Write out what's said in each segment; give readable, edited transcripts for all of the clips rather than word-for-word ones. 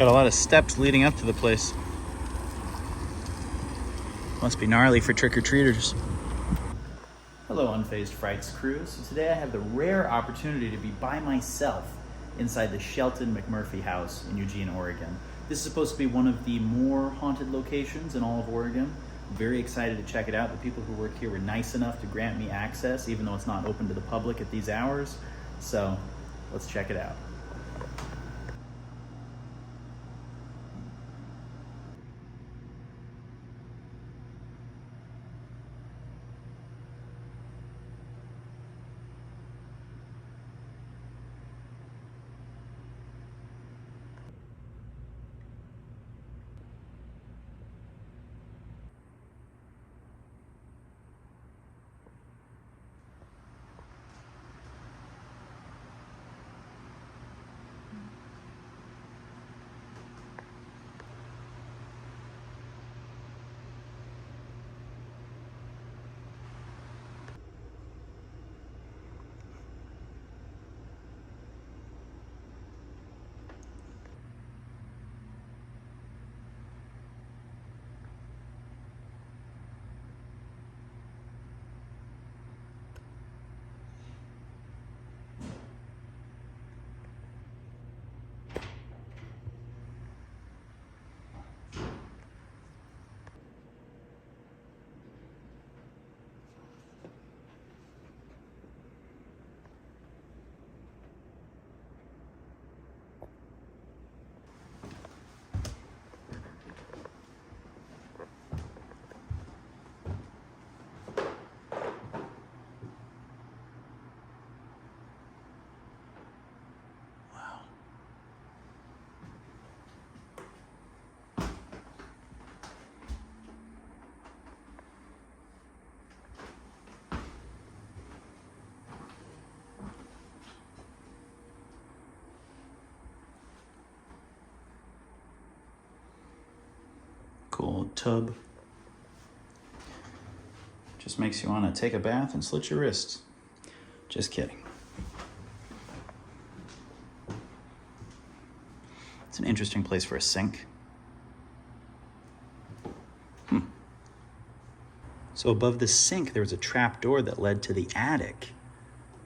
Got a lot of steps leading up to the place. Must be gnarly for trick-or-treaters. Hello, Unfazed Frights crew. So today I have the rare opportunity to be by myself inside the Shelton McMurphy house in Eugene, Oregon. This is supposed to be one of the more haunted locations in all of Oregon. I'm very excited to check it out. The people who work here were nice enough to grant me access, even though it's not open to the public at these hours. So let's check it out. Cool old tub. Just makes you want to take a bath and slit your wrists. Just kidding. It's an interesting place for a sink. So above the sink, there was a trap door that led to the attic,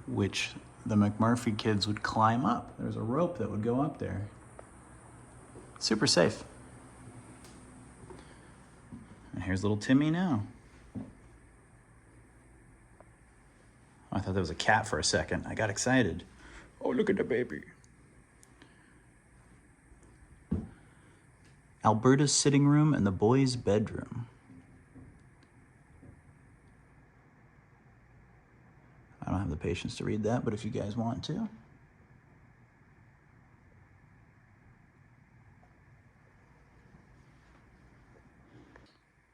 which the McMurphy kids would climb up. There's a rope that would go up there. Super safe. And here's little Timmy now. I thought that was a cat for a second. I got excited. Oh, look at the baby. Alberta's sitting room and the boys' bedroom. I don't have the patience to read that, but if you guys want to.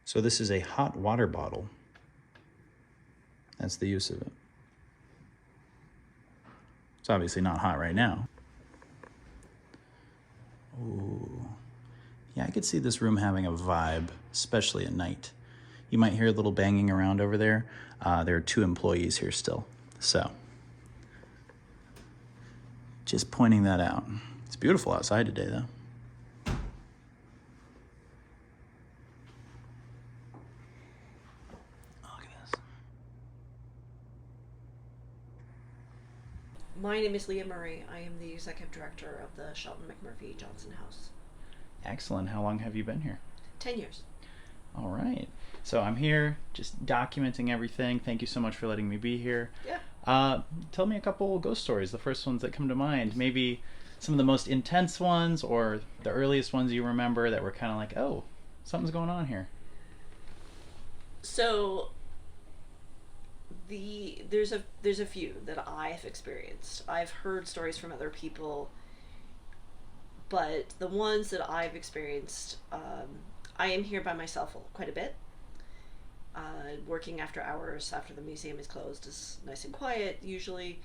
So this is a hot water bottle. That's the use of it. It's obviously not hot right now. Ooh. Yeah, I could see this room having a vibe, especially at night. You might hear a little banging around over there. There are 2 employees here still, so. Just pointing that out. It's beautiful outside today, though. My name is Leah Murray. I am the executive director of the Shelton McMurphy Johnson House. Excellent. How long have you been here? 10 years. All right. So I'm here just documenting everything. Thank you so much for letting me be here. Yeah. Tell me a couple ghost stories, the first ones that come to mind. Maybe some of the most intense ones or the earliest ones you remember that were kind of like, oh, something's going on here. So there's a few that I have experienced. I've heard stories from other people, but the ones that I've experienced, I am here by myself quite a bit. Working after hours after the museum is closed is nice and quiet usually.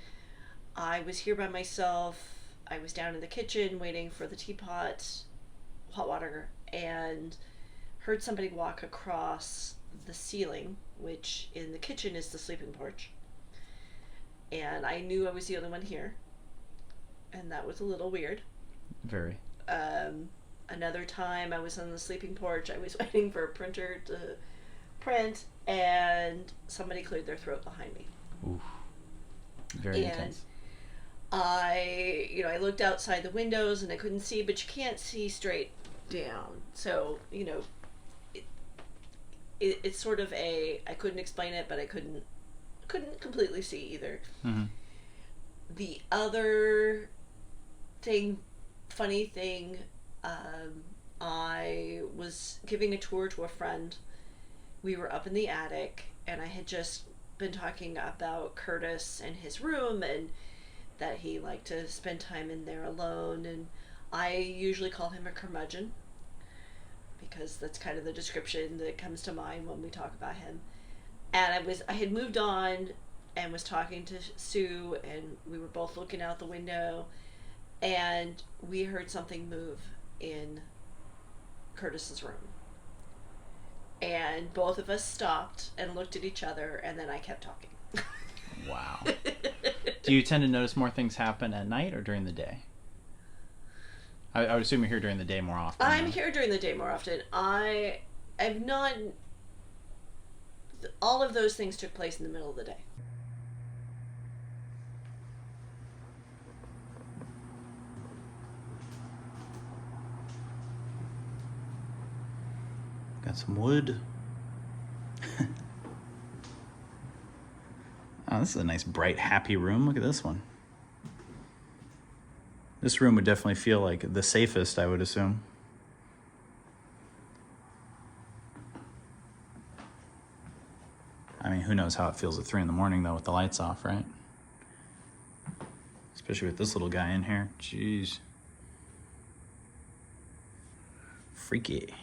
I was here by myself. I was down in the kitchen waiting for the teapot, hot water, and heard somebody walk across the ceiling, which in the kitchen is the sleeping porch. And I knew I was the only one here, and that was a little weird. Very. Another time I was on the sleeping porch. I was waiting for a printer to print, and somebody cleared their throat behind me. Oof. Very And intense. I looked outside the windows and I couldn't see, but you can't see straight down. So, it's sort of I couldn't explain it, but I couldn't completely see either. Mm-hmm. The other funny thing, I was giving a tour to a friend. We were up in the attic, and I had just been talking about Curtis and his room, and that he liked to spend time in there alone. And I usually call him a curmudgeon, because that's kind of the description that comes to mind when we talk about him. And I had moved on and was talking to Sue, and we were both looking out the window, and we heard something move in Curtis's room. And both of us stopped and looked at each other, and then I kept talking. Wow. Do you tend to notice more things happen at night or during the day? I would assume you're here during the day more often. I'm here during the day more often. I've not. All of those things took place in the middle of the day. Got some wood. Oh, this is a nice, bright, happy room. Look at this one. This room would definitely feel like the safest, I would assume. I mean, who knows how it feels at 3 in the morning, though, with the lights off, right? Especially with this little guy in here. Jeez. Freaky.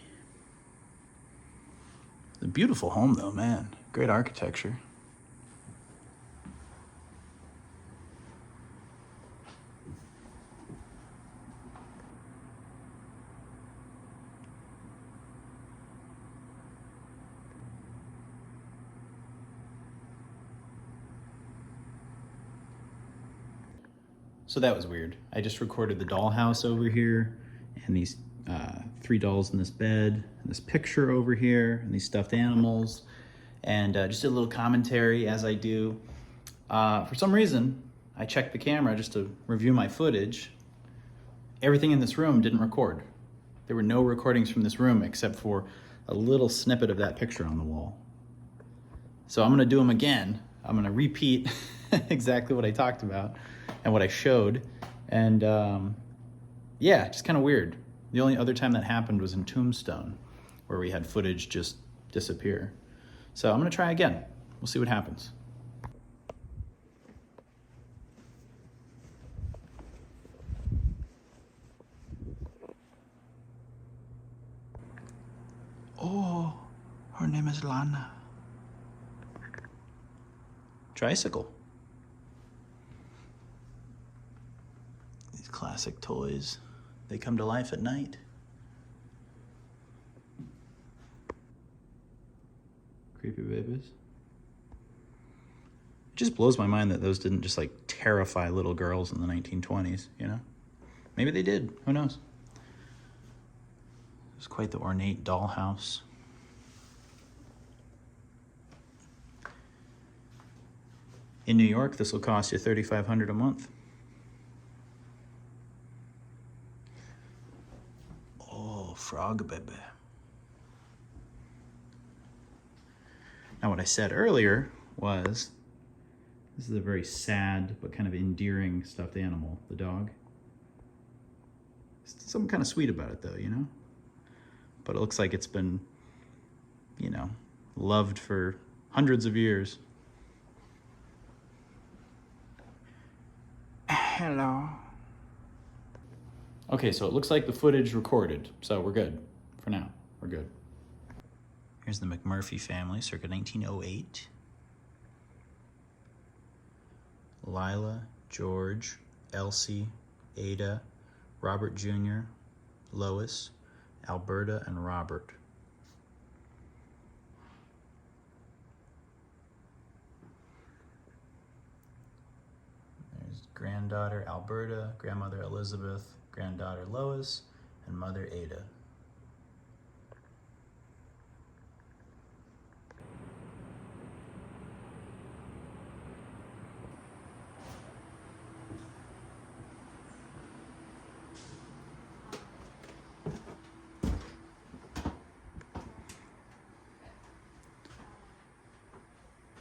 It's a beautiful home, though, man. Great architecture. So that was weird. I just recorded the dollhouse over here, and these 3 dolls in this bed, and this picture over here, and these stuffed animals, and just a little commentary as I do. For some reason, I checked the camera just to review my footage. Everything in this room didn't record. There were no recordings from this room except for a little snippet of that picture on the wall. So I'm gonna do them again. I'm gonna repeat exactly what I talked about and what I showed. And yeah, just kind of weird. The only other time that happened was in Tombstone, where we had footage just disappear. So I'm gonna try again. We'll see what happens. Oh, her name is Lana. Tricycle. These classic toys, they come to life at night. Creepy babies. It just blows my mind that those didn't just like terrify little girls in the 1920s, you know? Maybe they did, who knows? It's quite the ornate dollhouse. In New York, this will cost you $3,500 a month. Oh, frog baby. Now, what I said earlier was, this is a very sad but kind of endearing stuffed animal, the dog. There's something kind of sweet about it though, you know? But it looks like it's been, you know, loved for hundreds of years. Hello. Okay, so it looks like the footage recorded, so we're good. For now, we're good. Here's the McMurphy family, circa 1908. Lila, George, Elsie, Ada, Robert Jr., Lois, Alberta, and Robert. There's granddaughter Alberta, grandmother Elizabeth, granddaughter Lois, and and Mother Ada.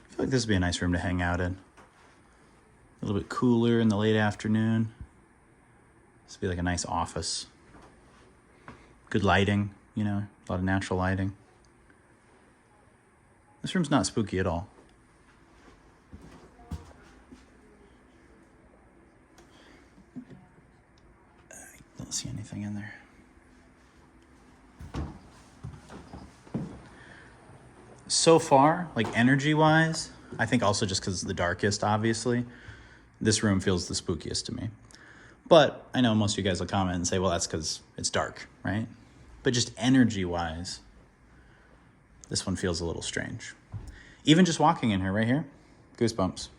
I feel like this would be a nice room to hang out in. A little bit cooler in the late afternoon. This would be like a nice office. Good lighting, you know, a lot of natural lighting. This room's not spooky at all. I don't see anything in there. So far, like energy-wise, I think also just because it's the darkest, obviously, this room feels the spookiest to me. But I know most of you guys will comment and say, well, that's because it's dark, right? But just energy-wise, this one feels a little strange. Even just walking in here, right here, goosebumps.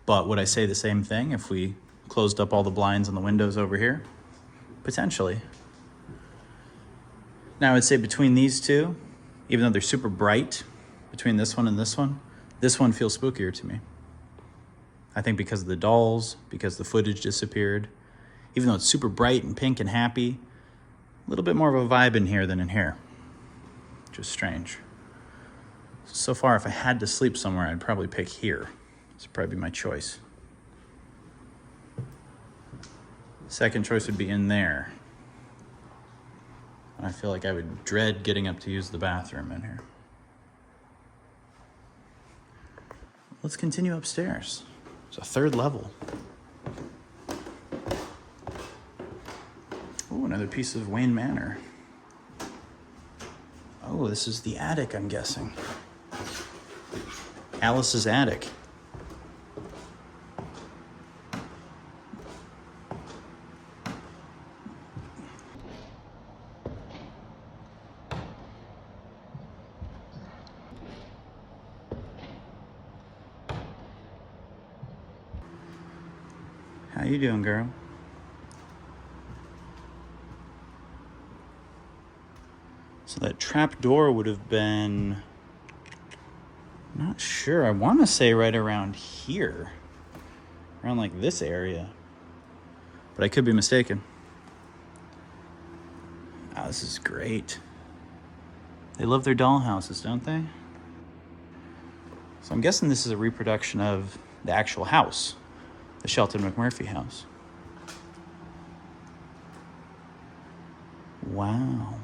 But would I say the same thing if we closed up all the blinds and the windows over here? Potentially. Now, I would say between these two, even though they're super bright, between this one feels spookier to me. I think because of the dolls, because the footage disappeared, even though it's super bright and pink and happy, a little bit more of a vibe in here than in here. Just strange. So far, if I had to sleep somewhere, I'd probably pick here. This would probably be my choice. Second choice would be in there. I feel like I would dread getting up to use the bathroom in here. Let's continue upstairs. It's a third level. Oh, another piece of Wayne Manor. Oh, this is the attic, I'm guessing. Alice's attic. How you doing, girl? So that trap door would have been, not sure, I want to say right around here. Around like this area. But I could be mistaken. Oh, this is great. They love their dollhouses, don't they? So I'm guessing this is a reproduction of the actual house. The Shelton McMurphy house. Wow.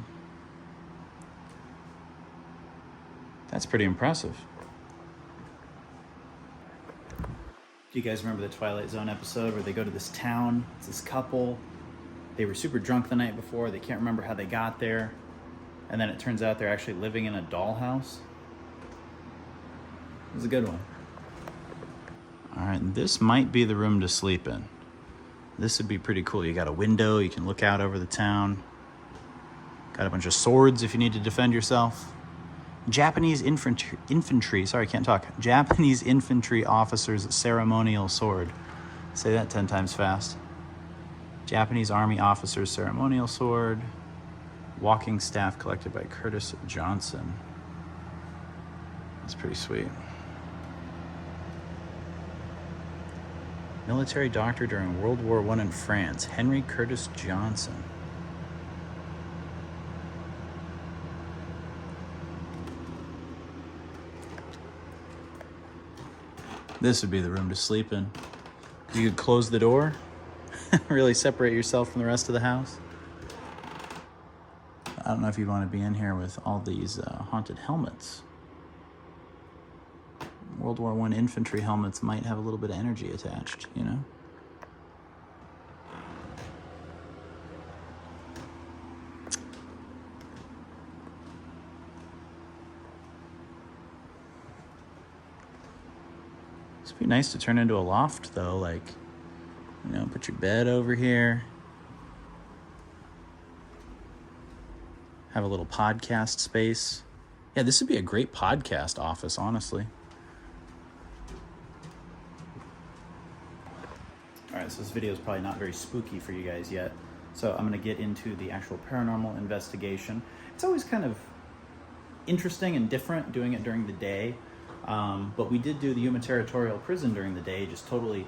That's pretty impressive. Do you guys remember the Twilight Zone episode where they go to this town? It's this couple. They were super drunk the night before. They can't remember how they got there. And then it turns out they're actually living in a dollhouse. It was a good one. All right, this might be the room to sleep in. This would be pretty cool. You got a window, you can look out over the town. Got a bunch of swords if you need to defend yourself. Japanese infantry, sorry, I can't talk. Japanese infantry officer's ceremonial sword. Say that 10 times fast. Japanese Army officer's ceremonial sword. Walking staff collected by Curtis Johnson. That's pretty sweet. Military doctor during World War I in France, Henry Curtis Johnson. This would be the room to sleep in. You could close the door, really separate yourself from the rest of the house. I don't know if you'd want to be in here with all these haunted helmets. World War I infantry helmets might have a little bit of energy attached, you know? This would be nice to turn into a loft, though, like, you know, put your bed over here. Have a little podcast space. Yeah, this would be a great podcast office, honestly. All Alright, so this video is probably not very spooky for you guys yet. So I'm going to get into the actual paranormal investigation. It's always kind of interesting and different doing it during the day. But we did do the Yuma Territorial Prison during the day, just totally,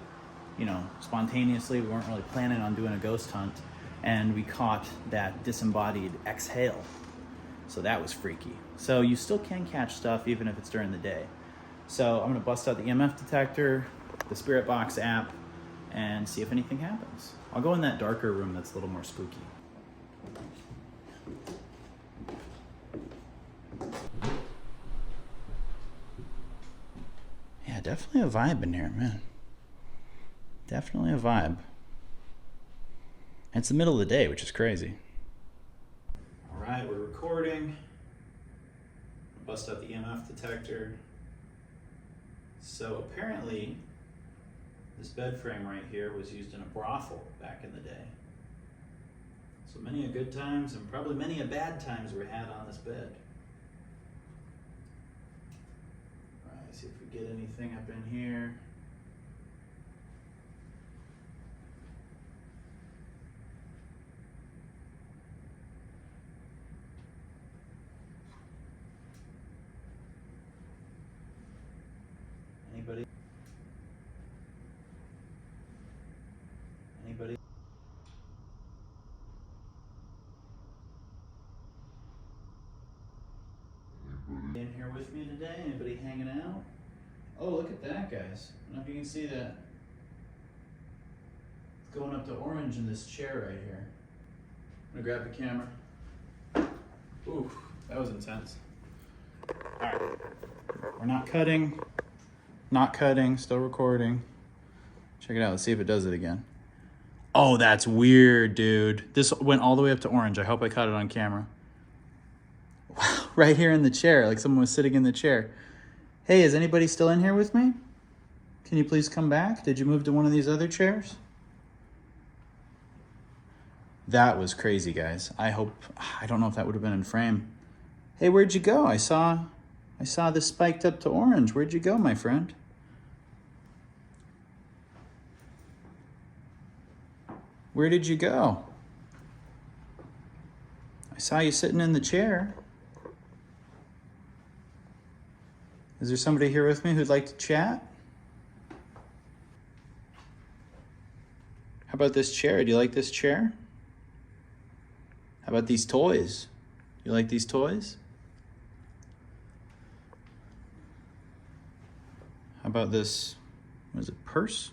spontaneously. We weren't really planning on doing a ghost hunt. And we caught that disembodied exhale. So that was freaky. So you still can catch stuff even if it's during the day. So I'm going to bust out the EMF detector, the Spirit Box app, and see if anything happens. I'll go in that darker room that's a little more spooky. Yeah, definitely a vibe in here, man. Definitely a vibe. And it's the middle of the day, which is crazy. All right, we're recording. Bust out the EMF detector. So apparently, this bed frame right here was used in a brothel back in the day. So many a good times and probably many a bad times were had on this bed. All right, see if we get anything up in here. Anybody? Anybody? In here with me today? Anybody hanging out? Oh, look at that, guys. I don't know if you can see that. It's going up to orange in this chair right here. I'm gonna grab the camera. Ooh, that was intense. All right, we're not cutting, still recording. Check it out, let's see if it does it again. Oh, that's weird, dude. This went all the way up to orange. I hope I caught it on camera. Wow, right here in the chair, like someone was sitting in the chair. Hey, is anybody still in here with me? Can you please come back? Did you move to one of these other chairs? That was crazy, guys. I don't know if that would have been in frame. Hey, where'd you go? I saw this spiked up to orange. Where'd you go, my friend? Where did you go? I saw you sitting in the chair. Is there somebody here with me who'd like to chat? How about this chair? Do you like this chair? How about these toys? You like these toys? How about this, what is it, purse?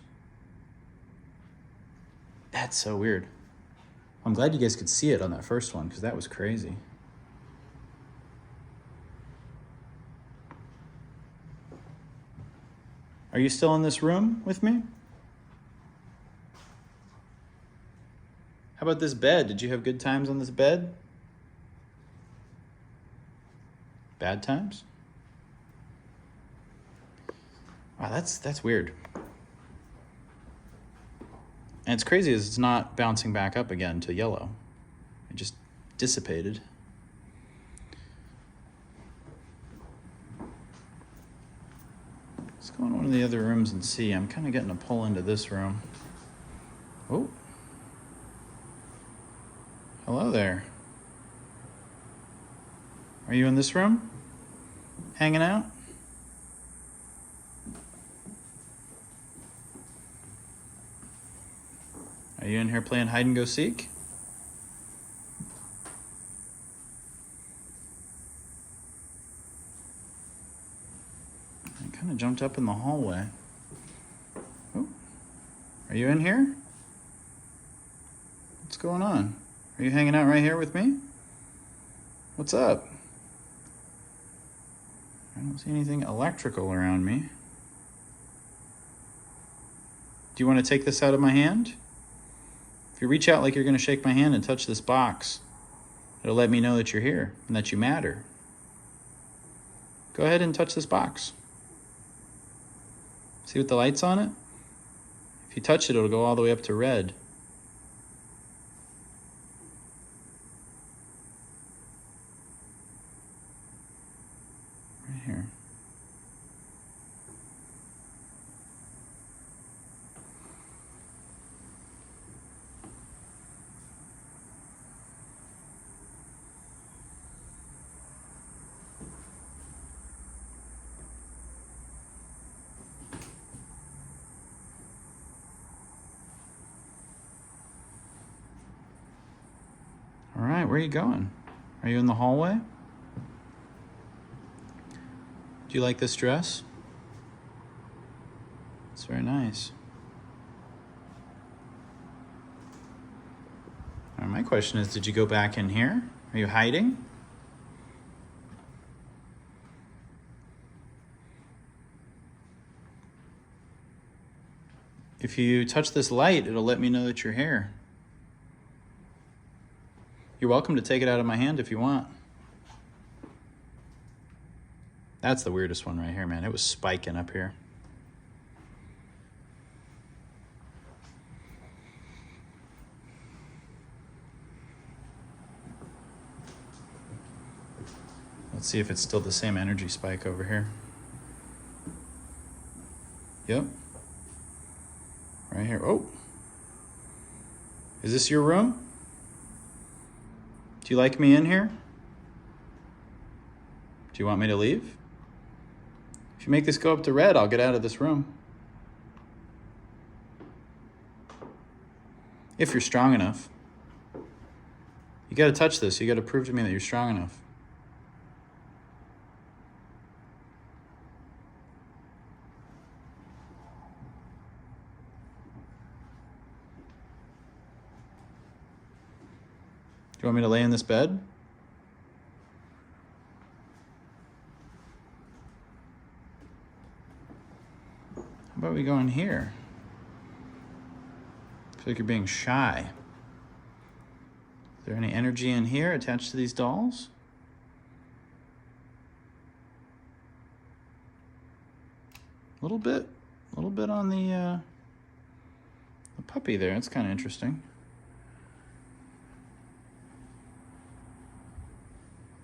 That's so weird. I'm glad you guys could see it on that first one because that was crazy. Are you still in this room with me? How about this bed? Did you have good times on this bed? Bad times? Wow, that's weird. And it's crazy is it's not bouncing back up again to yellow. It just dissipated. Let's go in one of the other rooms and see. I'm kind of getting a pull into this room. Oh. Hello there. Are you in this room? Hanging out? Are you in here playing hide and go seek? I kind of jumped up in the hallway. Oh, are you in here? What's going on? Are you hanging out right here with me? What's up? I don't see anything electrical around me. Do you want to take this out of my hand? If you reach out like you're going to shake my hand and touch this box, it'll let me know that you're here and that you matter. Go ahead and touch this box. See what the light's on it? If you touch it, it'll go all the way up to red. Right here. All right, where are you going? Are you in the hallway? Do you like this dress? It's very nice. All right, my question is, did you go back in here? Are you hiding? If you touch this light, it'll let me know that you're here. You're welcome to take it out of my hand if you want. That's the weirdest one right here, man. It was spiking up here. Let's see if it's still the same energy spike over here. Yep. Right here. Oh. Is this your room? Do you like me in here? Do you want me to leave? If you make this go up to red, I'll get out of this room. If you're strong enough. You gotta touch this. You gotta prove to me that you're strong enough. Do you want me to lay in this bed? How about we go in here? I feel like you're being shy. Is there any energy in here attached to these dolls? A little bit on the puppy there. That's kind of interesting.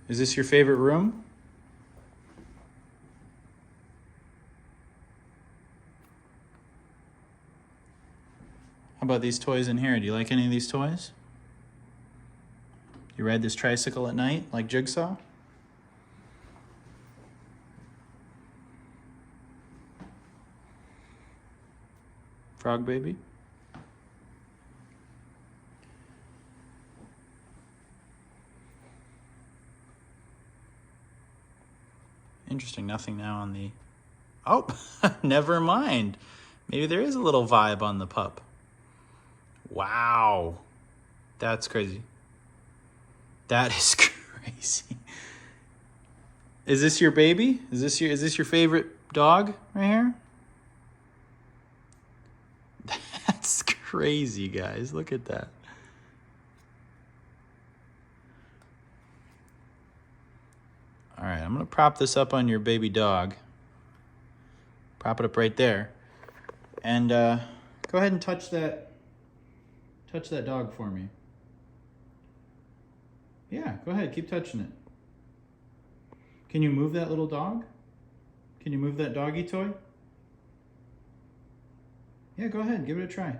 Is this your favorite room? How about these toys in here? Do you like any of these toys? You ride this tricycle at night like Jigsaw? Frog baby? Interesting, nothing now on the... Oh, never mind. Maybe there is a little vibe on the pup. Wow. That's crazy. That is crazy. Is this your baby? Is this your favorite dog right here? That's crazy, guys. Look at that. All right, I'm gonna prop this up on your baby dog. Prop it up right there. And go ahead and touch that dog for me. Yeah, go ahead, keep touching it. Can you move that little dog? Can you move that doggy toy? Yeah, go ahead, give it a try.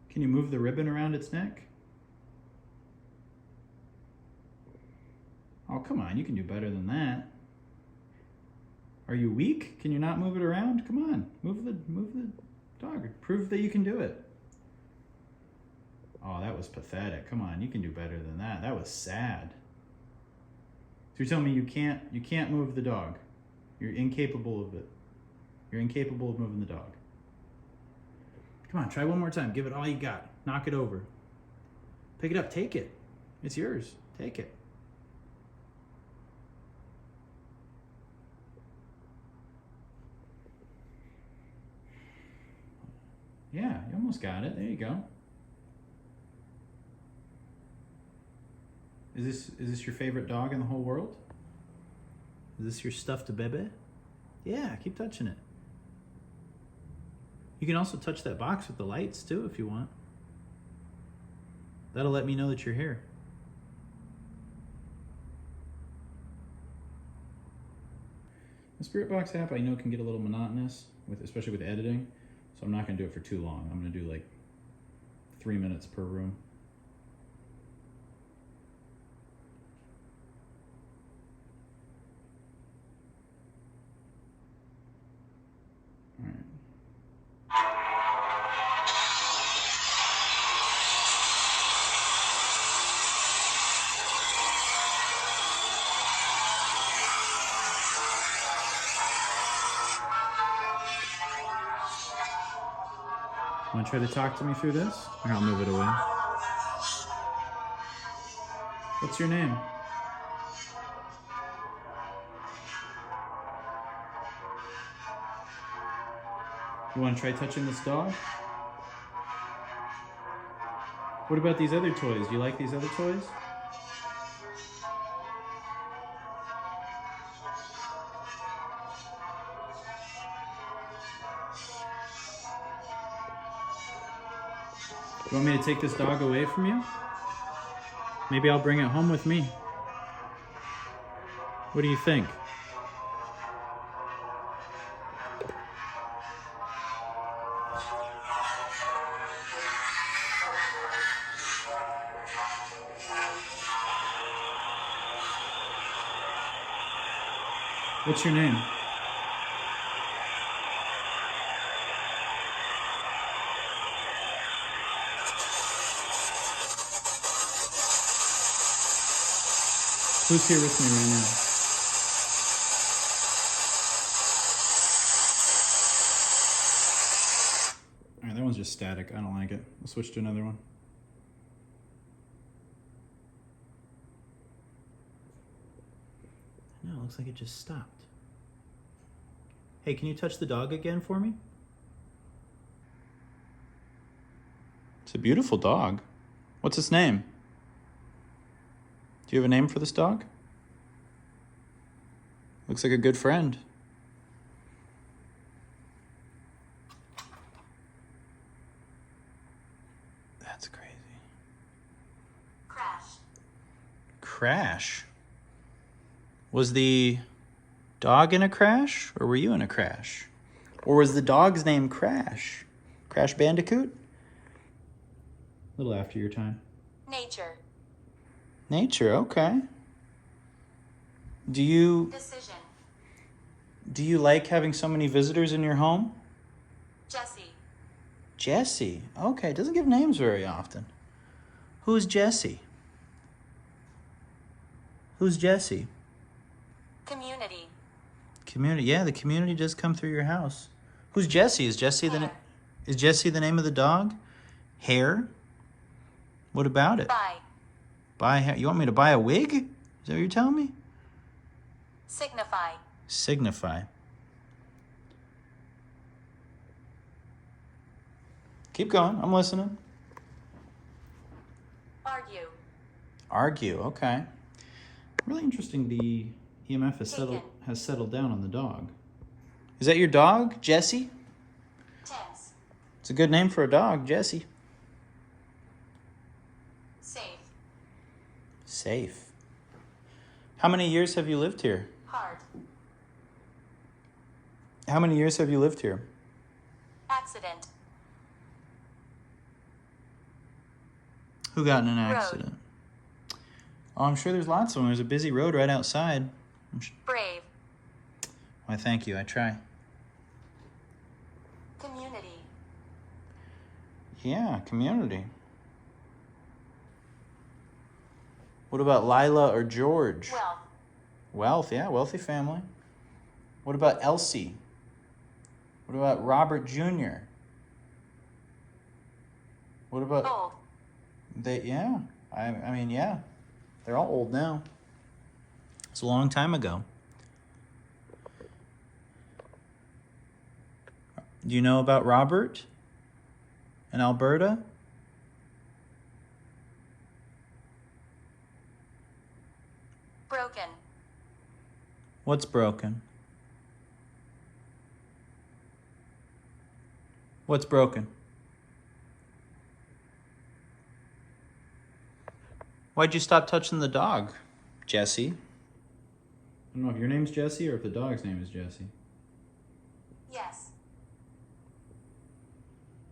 Can you move the ribbon around its neck? Oh, come on, you can do better than that. Are you weak? Can you not move it around? Come on, move the dog. Prove that you can do it. Oh, that was pathetic. Come on, you can do better than that. That was sad. So you're telling me you can't move the dog. You're incapable of it. You're incapable of moving the dog. Come on, try one more time. Give it all you got. Knock it over. Pick it up, take it. It's yours. Take it. Yeah, you almost got it. There you go. Is this your favorite dog in the whole world? Is this your stuffed bebe? Yeah, keep touching it. You can also touch that box with the lights too if you want. That'll let me know that you're here. The Spirit Box app I know can get a little monotonous, especially with editing. So I'm not going to do it for too long. I'm going to do like 3 minutes per room. All right. Want to try to talk to me through this? Or I'll move it away. What's your name? You want to try touching this dog? What about these other toys? Do you like these other toys? You want me to take this dog away from you? Maybe I'll bring it home with me. What do you think? What's your name? Who's here with me right now? Alright, that one's just static. I don't like it. We'll switch to another one. No, it looks like it just stopped. Hey, can you touch the dog again for me? It's a beautiful dog. What's its name? Do you have a name for this dog? Looks like a good friend. That's crazy. Crash. Crash? Was the dog in a crash, or were you in a crash? Or was the dog's name Crash? Crash Bandicoot? A little after your time. Nature. Nature, okay. Do you Decision. like having so many visitors in your home? Jesse. Jesse, okay, doesn't give names very often. Who's Jesse? Who's Jesse? Community. Community, yeah, the community does come through your house. Who's Jesse? Is Jesse the name of the dog? Hair? What about it? Buy. You want me to buy a wig? Is that what you're telling me? Signify. Signify. Keep going. I'm listening. Argue. Argue. Okay. Really interesting. The EMF has settled down on the dog. Is that your dog, Jesse? Tense. It's a good name for a dog, Jesse. Safe. Safe. How many years have you lived here? Hard. How many years have you lived here? Accident. Who got in an accident? Oh, I'm sure there's lots of them. There's a busy road right outside. Brave. Why, thank you. I try. Community. Yeah, community. What about Lila or George? Wealth. Wealth, yeah, wealthy family. What about Elsie? What about Robert Jr.? What about... Old. Yeah, I mean, yeah. They're all old now. It's a long time ago. Do you know about Robert and Alberta? Broken. What's broken? What's broken? Why'd you stop touching the dog, Jesse? I don't know if your name's Jesse or if the dog's name is Jesse. Yes.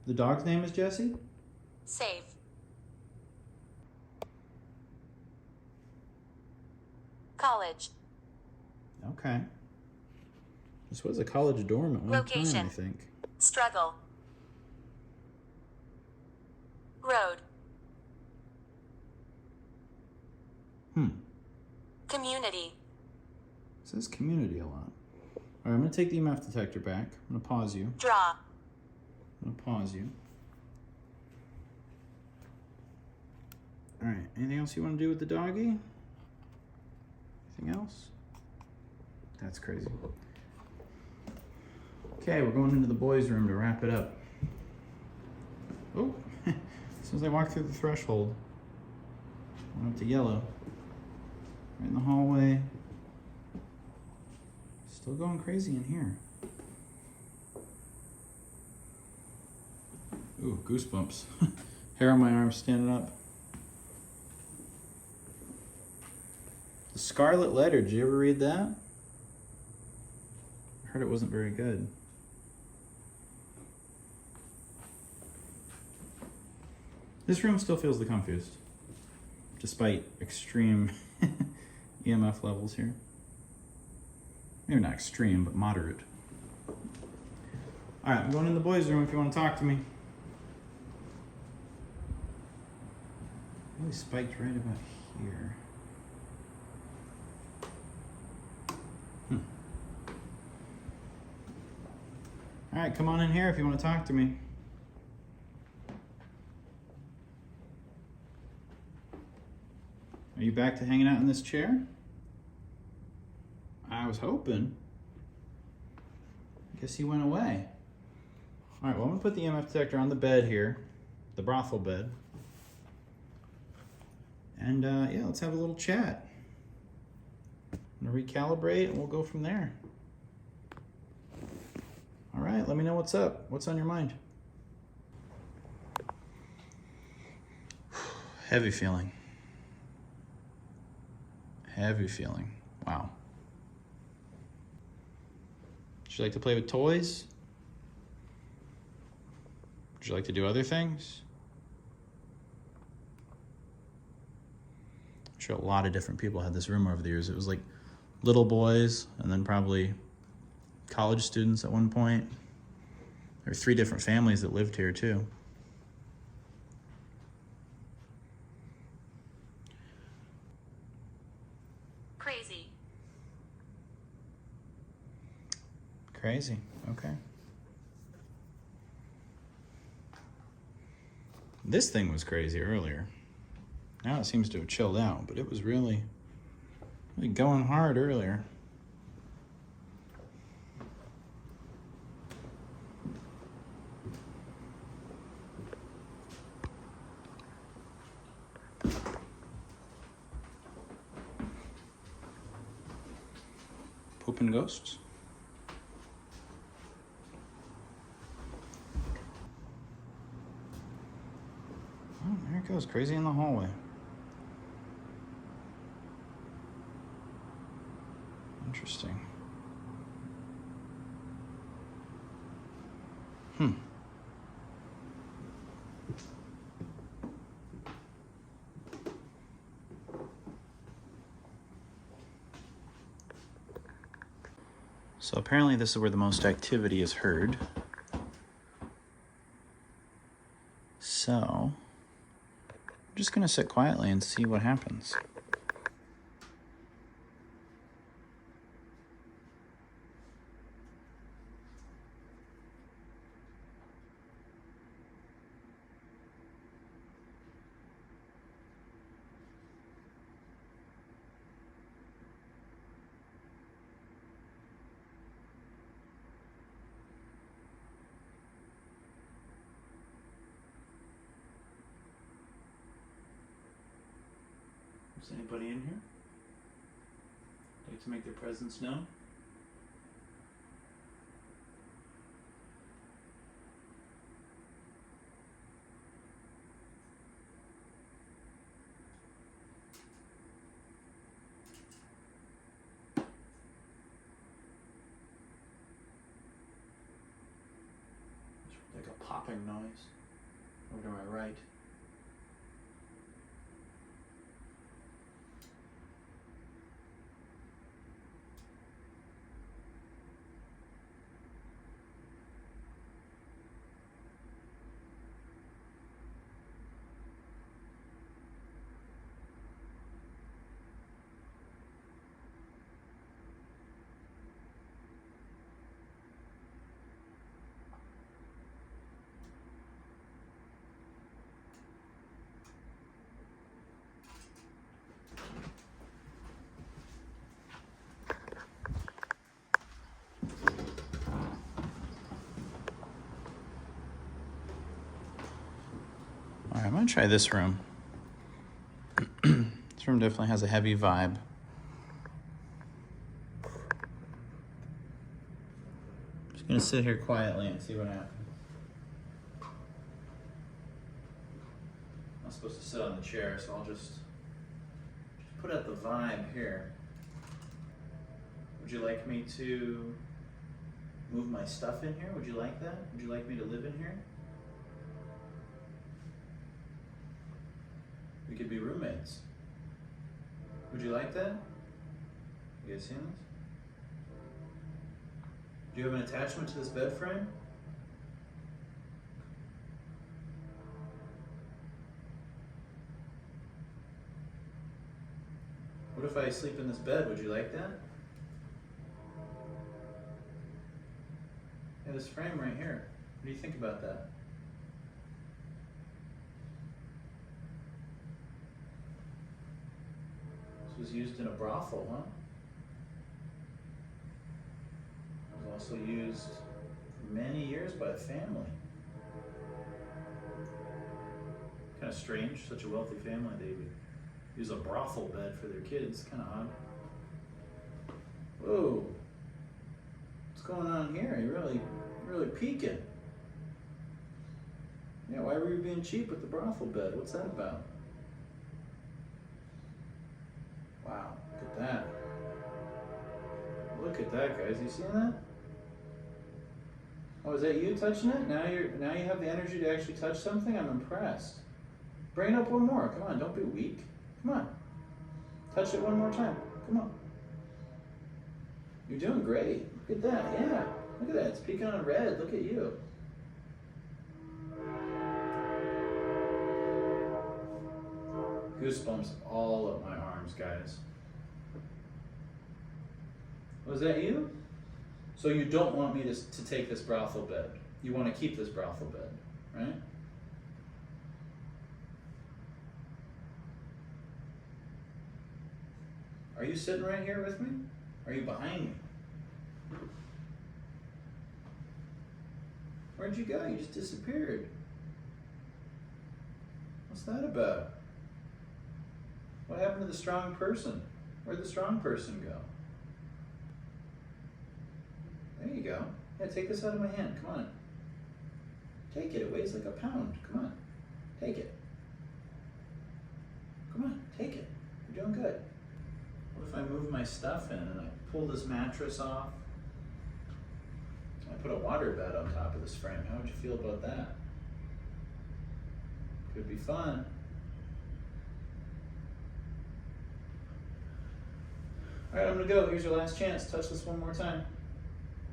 The dog's name is Jesse? Safe. College. Okay. This was a college dorm at one Location. time, I think. Struggle. Road. Community. It says community a lot. All right, I'm going to take the EMF detector back. I'm going to pause you. Draw. I'm going to pause you. All right, anything else you want to do with the doggy? Anything else? That's crazy. Okay, we're going into the boys' room to wrap it up. Oh, as soon as I walked through the threshold, went up to yellow. Right in the hallway. Still going crazy in here. Ooh, goosebumps. Hair on my arm standing up. The Scarlet Letter, did you ever read that? I heard it wasn't very good. This room still feels the comfiest, despite extreme EMF levels here. Maybe not extreme, but moderate. All right, I'm going in the boys' room if you want to talk to me. Really spiked right about here. All right, come on in here if you want to talk to me. Are you back to hanging out in this chair? I was hoping. I guess he went away. All right, well, I'm gonna put the EMF detector on the bed here, the brothel bed. And yeah, let's have a little chat. I'm gonna recalibrate and we'll go from there. All right, let me know what's up. What's on your mind? Heavy feeling. Heavy feeling. Wow. Would you like to play with toys? Would you like to do other things? I'm sure a lot of different people had this room over the years. It was like little boys and then probably college students at one point. There were 3 different families that lived here too. Crazy. Crazy, okay. This thing was crazy earlier. Now it seems to have chilled out, but it was really going hard earlier. Pooping ghosts? Oh, there it goes, crazy in the hallway. Interesting. So apparently this is where the most activity is heard. So, I'm just gonna sit quietly and see what happens. Is anybody in here? Like to make their presence known? Like a popping noise over to my right. Let's try this room. This room definitely has a heavy vibe. Just gonna sit here quietly and see what happens. I'm supposed to sit on the chair, so I'll just put out the vibe here. Would you like me to move my stuff in here? Would you like that? Would you like me to live in here? We could be roommates. Would you like that? You guys seen this? Do you have an attachment to this bed frame? What if I sleep in this bed? Would you like that? Yeah, this frame right here. What do you think about that? This was used in a brothel, huh? It was also used for many years by a family. Kind of strange, such a wealthy family, they would use a brothel bed for their kids. Kind of odd. Whoa. What's going on here? You're really peeking. Yeah, why were you being cheap with the brothel bed? What's that about? Wow, look at that. Look at that, guys. You seeing that? Oh, is that you touching it? Now you have the energy to actually touch something? I'm impressed. Bring it up one more. Come on, don't be weak. Come on. Touch it one more time. Come on. You're doing great. Look at that. Yeah. Look at that. It's peeking on red. Look at you. Goosebumps all up my arms, guys. Was that you? So you don't want me to take this brothel bed. You want to keep this brothel bed, right? Are you sitting right here with me? Are you behind me? Where'd you go? You just disappeared. What's that about? What happened to the strong person? Where'd the strong person go? There you go. Yeah, take this out of my hand. Come on. Take it. It weighs like a pound. Come on. Take it. Come on. Take it. You're doing good. What if I move my stuff in and I pull this mattress off? I put a water bed on top of this frame. How would you feel about that? Could be fun. All right, I'm gonna go. Here's your last chance. Touch this one more time.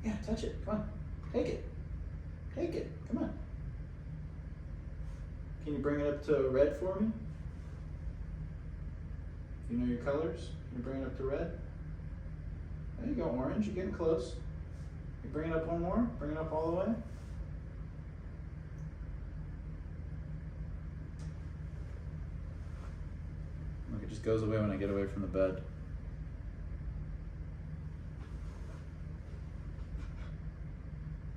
Yeah, touch it. Come on. Take it. Take it. Come on. Can you bring it up to red for me? You know your colors? Can you bring it up to red? There you go, orange. You're getting close. You bring it up one more. Bring it up all the way. Look, it just goes away when I get away from the bed.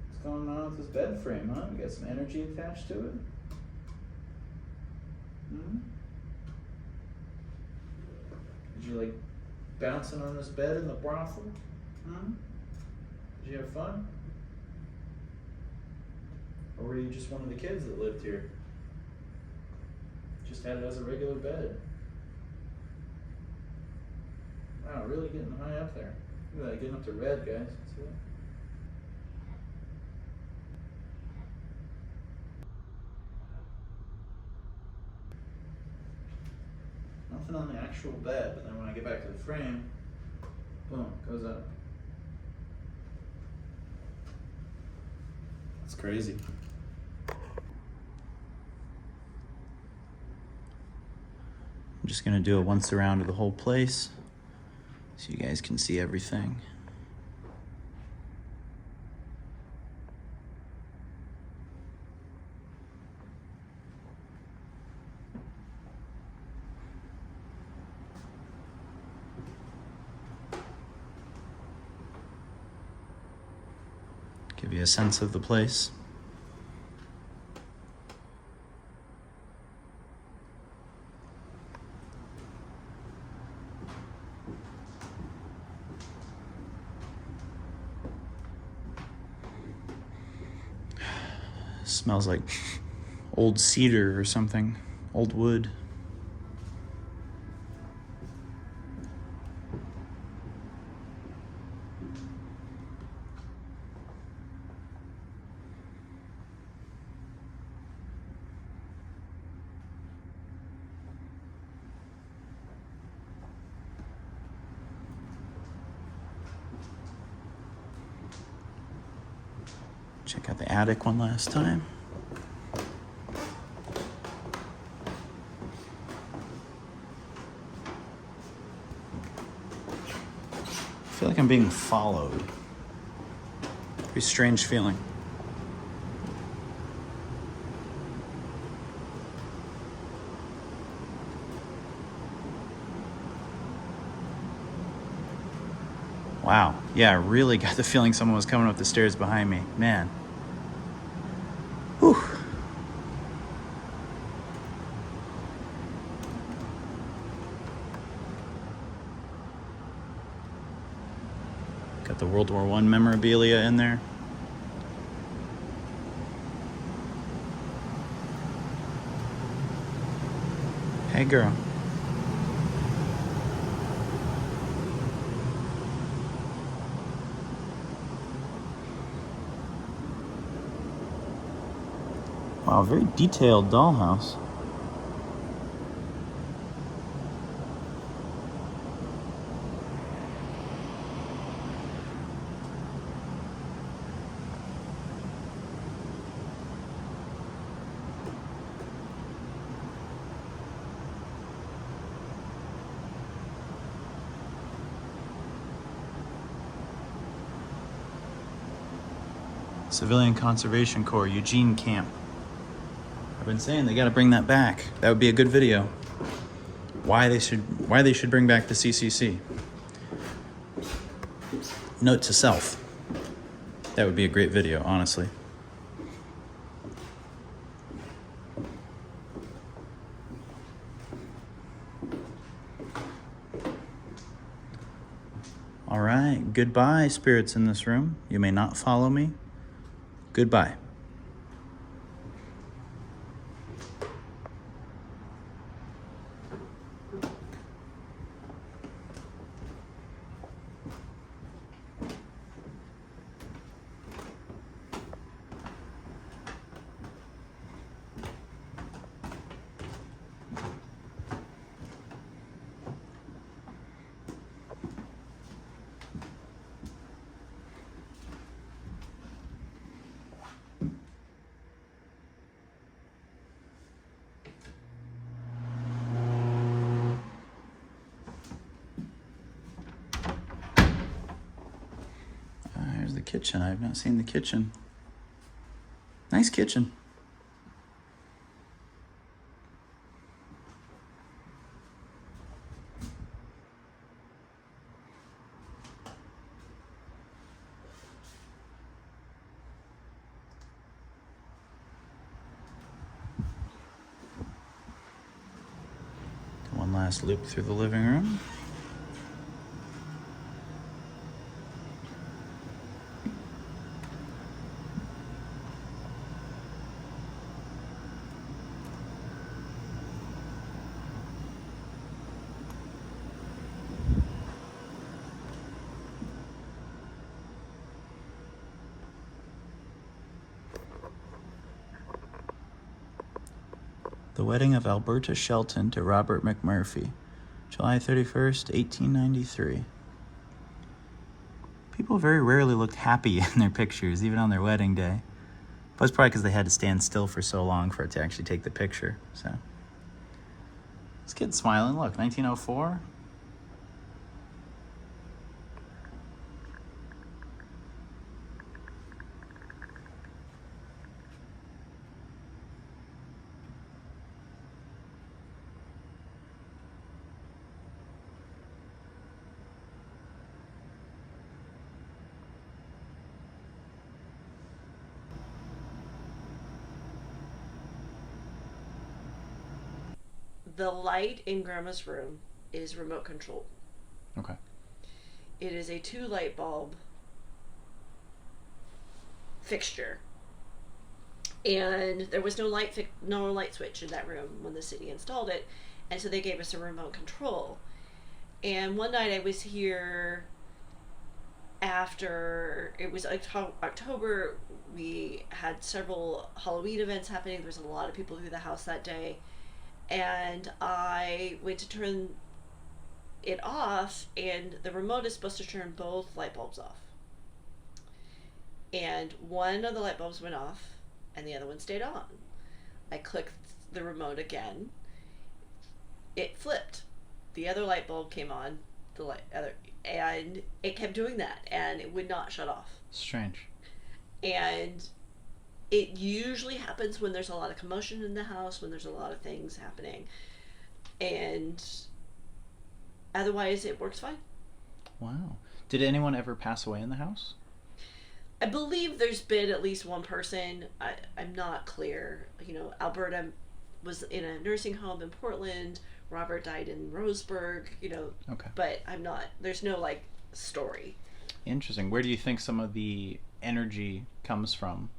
What's going on with this bed frame, huh? We got some energy attached to it. Hmm? Did you like bouncing on this bed in the brothel? Hmm? Did you have fun? Or were you just one of the kids that lived here? Just had it as a regular bed. Wow, really getting high up there. Look at that, getting up to red, guys. See that? Nothing on the actual bed, but then when I get back to the frame, boom, it goes up. It's crazy. I'm just gonna do a once around of the whole place so you guys can see everything. Give you a sense of the place. Smells like old cedar or something, old wood. Check out the attic one last time. I feel like I'm being followed. Pretty strange feeling. Wow. Yeah, I really got the feeling someone was coming up the stairs behind me. Man. Whew. Got the World War I memorabilia in there. Hey, girl. Wow, very detailed dollhouse. Civilian Conservation Corps, Eugene Camp. I've been saying they gotta bring that back. That would be a good video. Why they should bring back the CCC. Note to self. That would be a great video, honestly. All right, goodbye, spirits in this room. You may not follow me. Goodbye. There's the kitchen. I have not seen the kitchen. Nice kitchen. One last loop through the living room. The wedding of Alberta Shelton to Robert McMurphy, July 31st, 1893. People very rarely looked happy in their pictures, even on their wedding day. But it's probably because they had to stand still for so long for it to actually take the picture. So, this kid's smiling. Look, 1904. The light in Grandma's room is remote controlled. Okay. It is a 2 light bulb fixture. And there was no light switch in that room when the city installed it, and so they gave us a remote control. And one night I was here after it was October. We had several Halloween events happening. There was a lot of people through the house that day, and I went to turn it off, and the remote is supposed to turn both light bulbs off. And one of the light bulbs went off, and the other one stayed on. I clicked the remote again. It flipped. The other light bulb came on, and it kept doing that, and it would not shut off. Strange. And it usually happens when there's a lot of commotion in the house, when there's a lot of things happening, and otherwise it works fine. Wow. Did anyone ever pass away in the house? I believe there's been at least one person. I'm not clear. Alberta was in a nursing home in Portland. Robert died in Roseburg, Okay. But there's no story. Interesting. Where do you think some of the energy comes from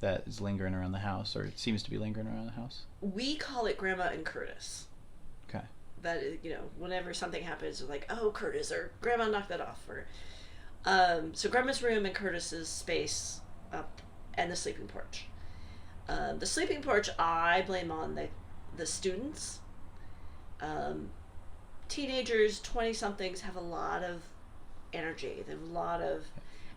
that is lingering around the house, or it seems to be lingering around the house? We call it Grandma and Curtis. Okay. That is, whenever something happens, it's like, oh, Curtis, or Grandma knocked that off, or so Grandma's room and Curtis's space up, and the sleeping porch. The sleeping porch I blame on the students. Teenagers, 20-somethings have a lot of energy. They have a lot of,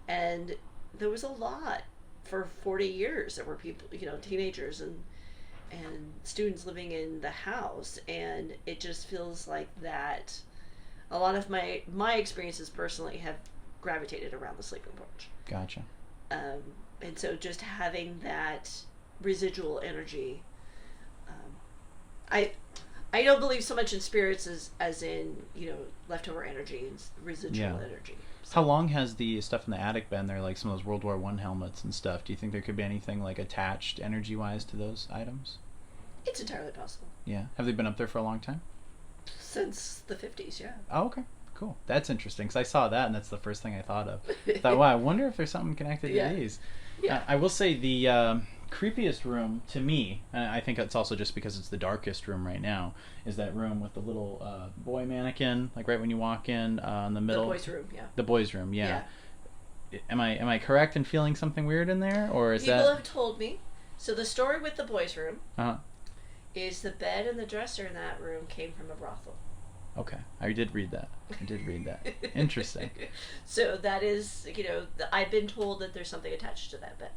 and there was a lot for 40 years. There were people, teenagers and students living in the house, and it just feels like that. A lot of my experiences personally have gravitated around the sleeping porch. Gotcha. And so just having that residual energy, I don't believe so much in spirits as in leftover energy and residual energy. So. How long has the stuff in the attic been there, like some of those World War I helmets and stuff? Do you think there could be anything attached energy-wise to those items? It's entirely possible. Yeah. Have they been up there for a long time? Since the 50s, yeah. Oh, okay. Cool. That's interesting, because I saw that, and that's the first thing I thought of. I thought, wow, I wonder if there's something connected to these. Yeah. I will say the creepiest room to me, and I think it's also just because it's the darkest room right now, is that room with the little boy mannequin, right when you walk in the middle. The boys' room, yeah. The boys' room, yeah. Am I correct in feeling something weird in there, or is People have told me. So the story with the boys' room is the bed and the dresser in that room came from a brothel. Okay, I did read that. Interesting. So that is, I've been told that there's something attached to that bed.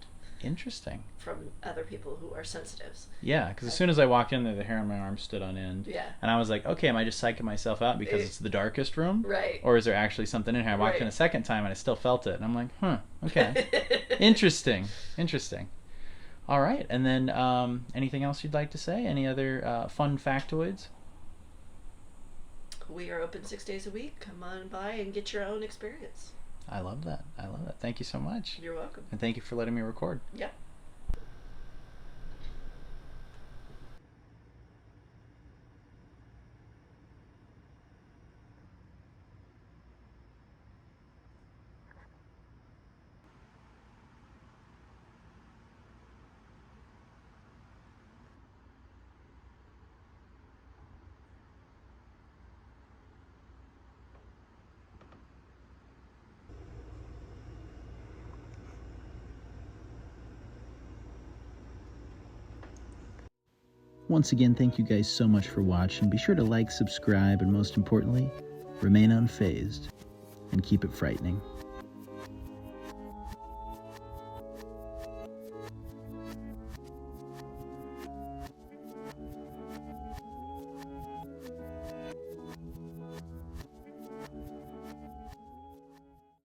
Interesting. From other people who are sensitives. Yeah, because as soon as I walked in there, the hair on my arm stood on end. Yeah. And I was like, okay, am I just psyching myself out because it's the darkest room? Right. Or is there actually something in here? I walked in a second time and I still felt it. And I'm like, okay. Interesting. All right. And then anything else you'd like to say? Any other fun factoids? We are open 6 days a week. Come on by and get your own experience. I love that. Thank you so much. You're welcome. And thank you for letting me record. Yep. Once again, thank you guys so much for watching. Be sure to like, subscribe, and most importantly, remain unfazed and keep it frightening.